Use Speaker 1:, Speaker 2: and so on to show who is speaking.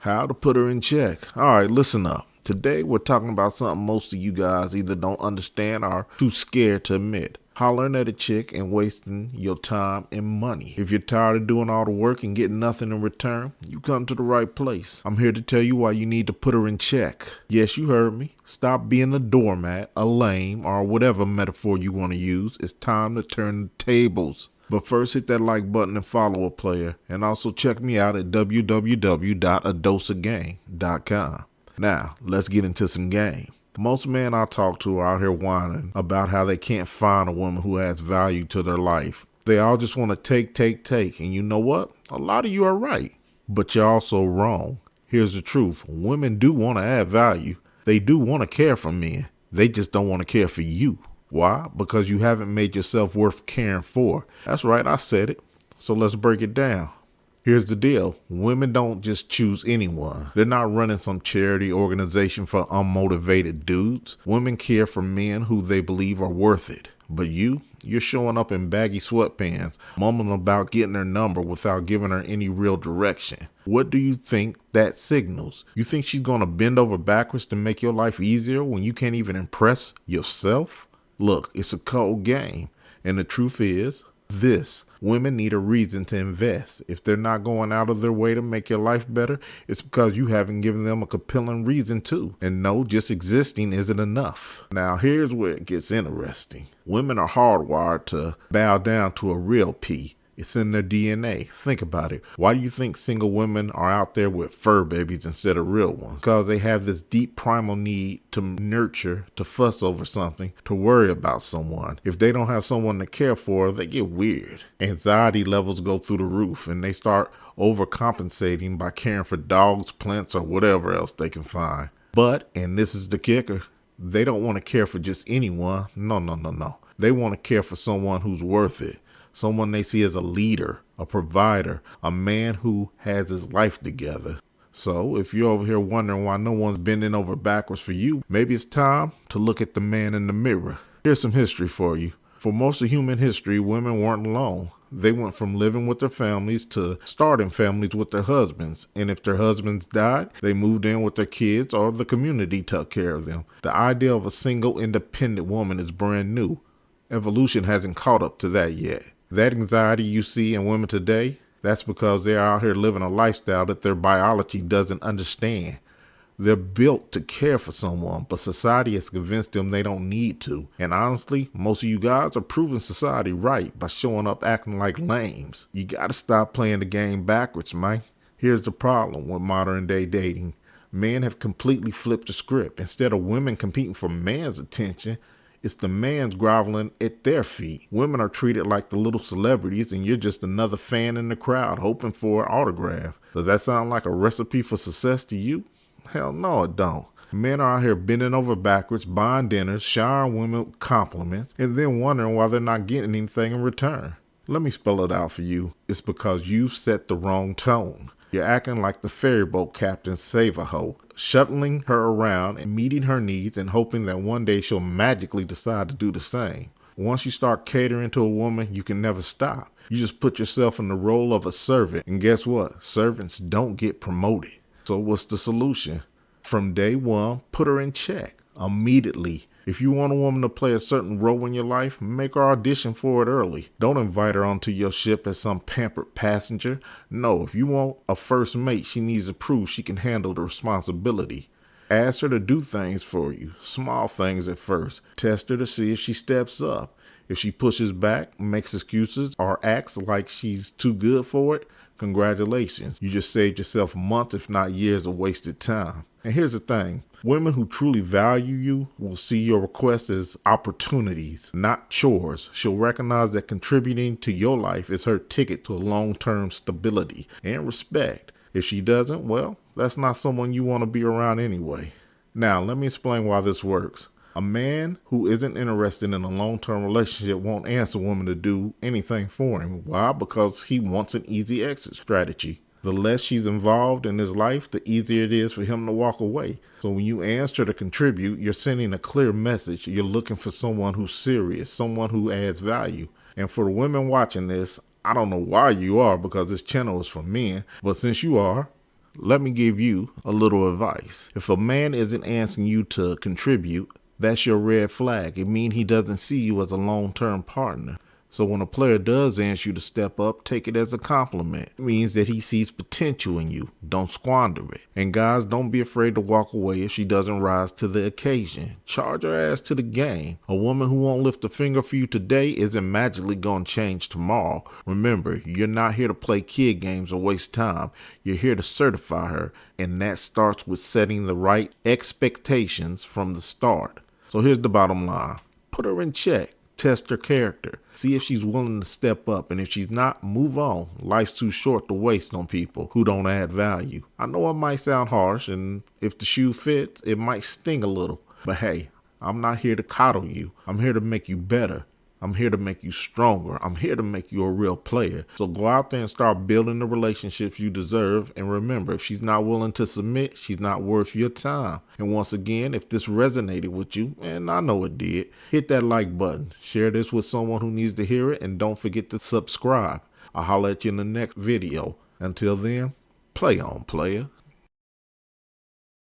Speaker 1: How to put her in check. All right, listen up. Today we're talking about something most of you guys either don't understand or too scared to admit. Hollering at a chick and wasting your time and money. If you're tired of doing all the work and getting nothing in return, you come to the right place. I'm here to tell you why you need to put her in check. Yes, you heard me. Stop being a doormat, a lame, or whatever metaphor you want to use. It's time to turn the tables. But first, hit that like button and follow a player. And also check me out at www.adosagang.com. Now, let's get into some game. Most men I talk to are out here whining about how they can't find a woman who adds value to their life. They all just want to take. And you know what? A lot of you are right. But you're also wrong. Here's the truth. Women do want to add value. They do want to care for men. They just don't want to care for you. Why? Because you haven't made yourself worth caring for. That's right, I said it. So let's break it down. Here's the deal. Women don't just choose anyone. They're not running some charity organization for unmotivated dudes. Women care for men who they believe are worth it. But you're showing up in baggy sweatpants, mumbling about getting her number without giving her any real direction. What do you think that signals? You think she's going to bend over backwards to make your life easier when you can't even impress yourself? Look, it's a cold game, and the truth is women need a reason to invest. If they're not going out of their way to make your life better, it's because you haven't given them a compelling reason to. And no, just existing isn't enough. Now, here's where it gets interesting. Women are hardwired to bow down to a real P. It's in their DNA. Think about it. Why do you think single women are out there with fur babies instead of real ones? Because they have this deep primal need to nurture, to fuss over something, to worry about someone. If they don't have someone to care for, they get weird. Anxiety levels go through the roof and they start overcompensating by caring for dogs, plants, or whatever else they can find. But, and this is the kicker, they don't want to care for just anyone. No. They want to care for someone who's worth it. Someone they see as a leader, a provider, a man who has his life together. So if you're over here wondering why no one's bending over backwards for you, maybe it's time to look at the man in the mirror. Here's some history for you. For most of human history, women weren't alone. They went from living with their families to starting families with their husbands. And if their husbands died, they moved in with their kids or the community took care of them. The idea of a single independent woman is brand new. Evolution hasn't caught up to that yet. That anxiety you see in women today, that's because they're out here living a lifestyle that their biology doesn't understand. They're built to care for someone, but society has convinced them they don't need to. And honestly, most of you guys are proving society right by showing up acting like lames. You gotta stop playing the game backwards, man. Here's the problem with modern day dating. Men have completely flipped the script. Instead of women competing for man's attention, it's the man's groveling at their feet. Women are treated like the little celebrities and you're just another fan in the crowd hoping for an autograph. Does that sound like a recipe for success to you? Hell no, it don't. Men are out here bending over backwards, buying dinners, showering women with compliments, and then wondering why they're not getting anything in return. Let me spell it out for you. It's because you've set the wrong tone. You're acting like the ferry boat captain Save-A-Ho, shuttling her around and meeting her needs and hoping that one day she'll magically decide to do the same. Once you start catering to a woman, you can never stop. You just put yourself in the role of a servant, and guess what? Servants don't get promoted. So what's the solution? From day one, put her in check immediately. If you want a woman to play a certain role in your life, make her audition for it early. Don't invite her onto your ship as some pampered passenger. No, if you want a first mate, she needs to prove she can handle the responsibility. Ask her to do things for you, small things at first. Test her to see if she steps up. If she pushes back, makes excuses, or acts like she's too good for it, congratulations. You just saved yourself months, if not years, of wasted time. And here's the thing. Women who truly value you will see your requests as opportunities, not chores. She'll recognize that contributing to your life is her ticket to long-term stability and respect. If she doesn't, well, that's not someone you want to be around anyway. Now, let me explain why this works. A man who isn't interested in a long-term relationship won't ask a woman to do anything for him. Why? Because he wants an easy exit strategy. The less she's involved in his life, the easier it is for him to walk away. So when you ask her to contribute, you're sending a clear message. You're looking for someone who's serious, someone who adds value. And for the women watching this, I don't know why you are, because this channel is for men, but since you are, Let me give you a little advice. If a man isn't asking you to contribute, that's your red flag. It means he doesn't see you as a long-term partner. So when a player does ask you to step up, take it as a compliment. It means that he sees potential in you. Don't squander it. And guys, don't be afraid to walk away if she doesn't rise to the occasion. Charge her ass to the game. A woman who won't lift a finger for you today isn't magically going to change tomorrow. Remember, you're not here to play kid games or waste time. You're here to certify her. And that starts with setting the right expectations from the start. So here's the bottom line. Put her in check. Test her character. See if she's willing to step up, and if she's not, move on. Life's too short to waste on people who don't add value. I know it might sound harsh, and if the shoe fits, it might sting a little. But hey, I'm not here to coddle you. I'm here to make you better. I'm here to make you stronger. I'm here to make you a real player. So go out there and start building the relationships you deserve. And remember, if she's not willing to submit, she's not worth your time. And once again, if this resonated with you, and I know it did, hit that like button. Share this with someone who needs to hear it. And don't forget to subscribe. I'll holler at you in the next video. Until then, play on, player.